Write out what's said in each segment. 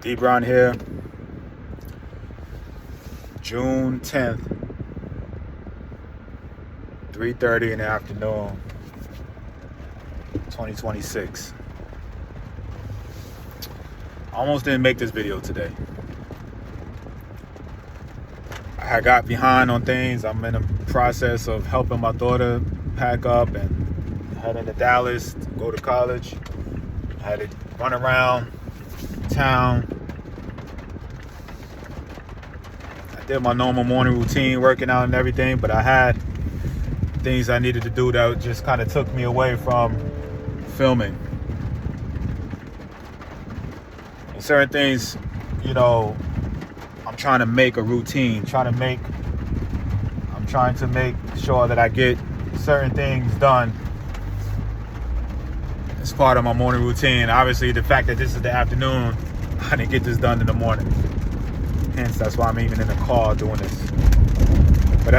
D Brown here, June 10th, 3:30 in the afternoon, 2026. I almost didn't make this video today. I got behind on things. I'm in the process of helping my daughter pack up and head into Dallas to go to college. I had to run around town. I did my normal morning routine, working out and everything, but I had things I needed to do that just kind of took me away from filming. And certain things, I'm trying to make a routine, I'm trying to make sure that I get certain things done as part of my morning routine. Obviously, the fact that this is the afternoon, I didn't get this done in the morning. Hence, that's why I'm even in the car doing this. But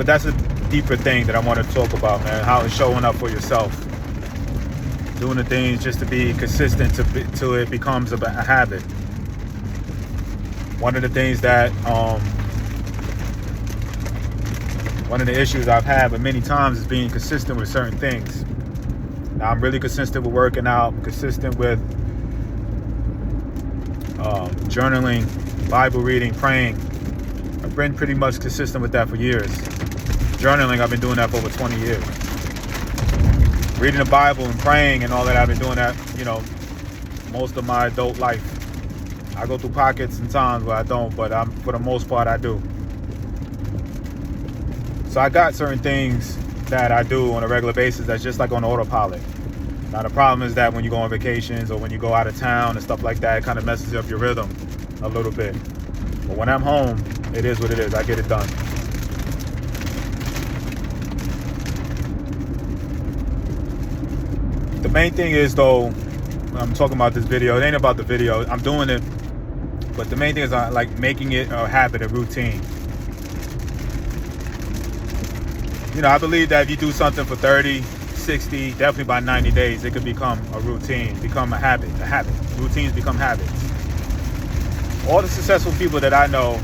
that's a deeper thing that I want to talk about, man. How it's showing up for yourself, doing the things just to be consistent till it becomes a habit. One of the things that one of the issues I've had but many times is being consistent with certain things. Now, I'm really consistent with working out, consistent with journaling, Bible reading, praying. I've been pretty much consistent with that for years. Journaling, I've been doing that for over 20 years. Reading the Bible and praying and all that, I've been doing that, most of my adult life. I go through pockets and times where I don't, but for the most part, I do. So I got certain things that I do on a regular basis that's just like on autopilot. Now, the problem is that when you go on vacations or when you go out of town and stuff like that, it kind of messes up your rhythm a little bit. But when I'm home, it is what it is. I get it done. The main thing is, though, when I'm talking about this video, it ain't about the video. I'm doing it, but the main thing is I like making it a habit, a routine. I believe that if you do something for 30, 60, definitely by 90 days, it could become a routine, become a habit. Routines become habits. All the successful people that I know,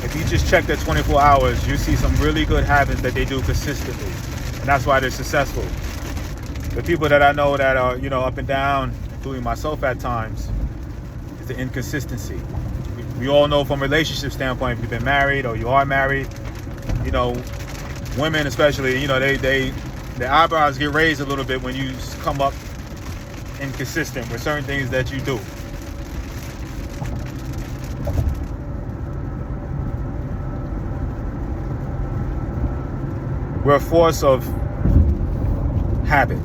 if you just check their 24 hours, you see some really good habits that they do consistently. And that's why they're successful. The people that I know that are, up and down, including myself at times, is the inconsistency. We all know from a relationship standpoint, if you've been married or you are married, women especially, their eyebrows get raised a little bit when you come up inconsistent with certain things that you do. We're a force of habit.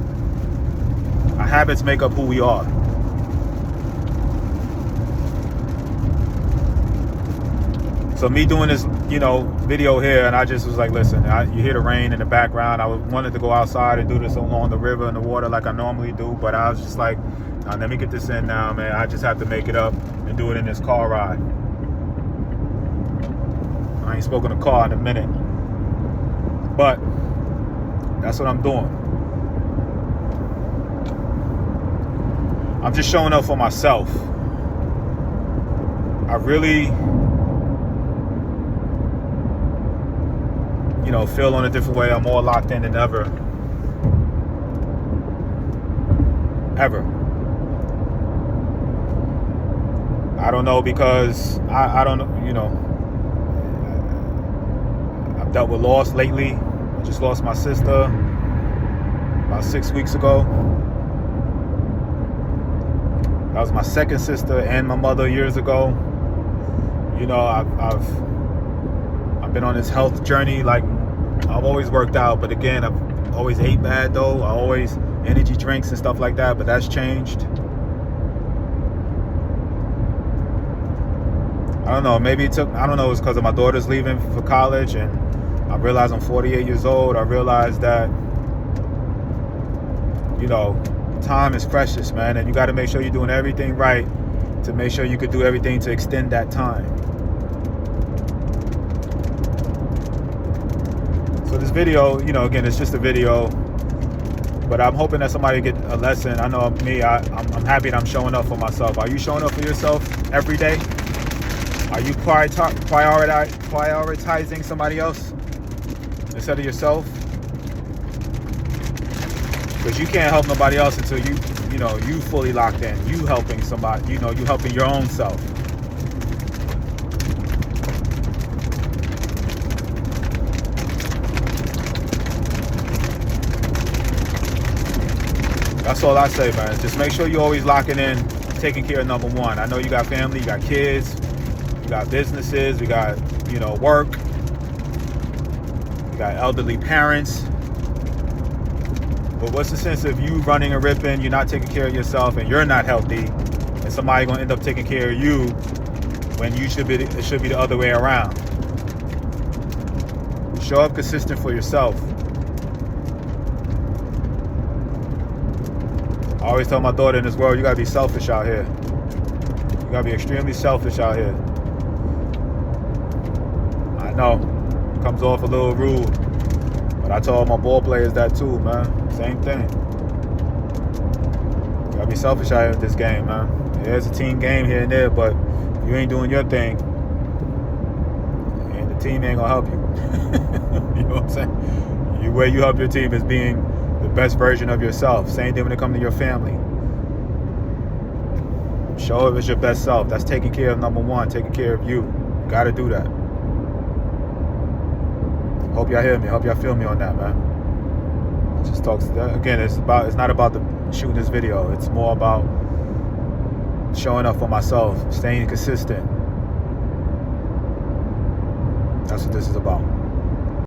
Our habits make up who we are. So me doing this, video here, and I just was like, listen, you hear the rain in the background. I wanted to go outside and do this along the river and the water like I normally do, but I was just like, let me get this in now, man. I just have to make it up and do it in this car ride. I ain't spoken to car in a minute, but that's what I'm doing. I'm just showing up for myself. I really feel on a different way. I'm more locked in than ever. I don't know, because I don't know, I've dealt with loss lately. I just lost my sister about 6 weeks ago. That was my second sister and my mother years ago. I've been on this health journey. Like, I've always worked out, but again, I've always ate bad though. I always energy drinks and stuff like that, but that's changed. I don't know, it's because of my daughter's leaving for college, and I realized I'm 48 years old. I realized that, time is precious, man, and you got to make sure you're doing everything right to make sure you could do everything to extend that time. So this video, again, it's just a video. But I'm hoping that somebody get a lesson. I know me, I'm happy that I'm showing up for myself. Are you showing up for yourself every day? Are you prioritizing somebody else instead of yourself? Because you can't help nobody else until you fully locked in. You helping somebody, you helping your own self. That's all I say, man. Just make sure you're always locking in, taking care of number one. I know you got family, you got kids, you got businesses, you got, work, you got elderly parents. But what's the sense of you running and ripping, you're not taking care of yourself, and you're not healthy, and somebody gonna end up taking care of you when it should be the other way around? Show up consistent for yourself. I always tell my daughter, in this world, you gotta be selfish out here. You gotta be extremely selfish out here. I know, it comes off a little rude, but I told my ball players that too, man. Same thing. You gotta be selfish out here in this game, man. There's a team game here and there, but you ain't doing your thing, and the team ain't gonna help you. You know what I'm saying? Where you help your team is being the best version of yourself. Same thing when it comes to your family. Show up as your best self. That's taking care of number one, taking care of you. Gotta do that. Hope y'all hear me. Hope y'all feel me on that, man. Just talks again. It's not about shooting this video. It's more about showing up for myself, staying consistent. That's what this is about.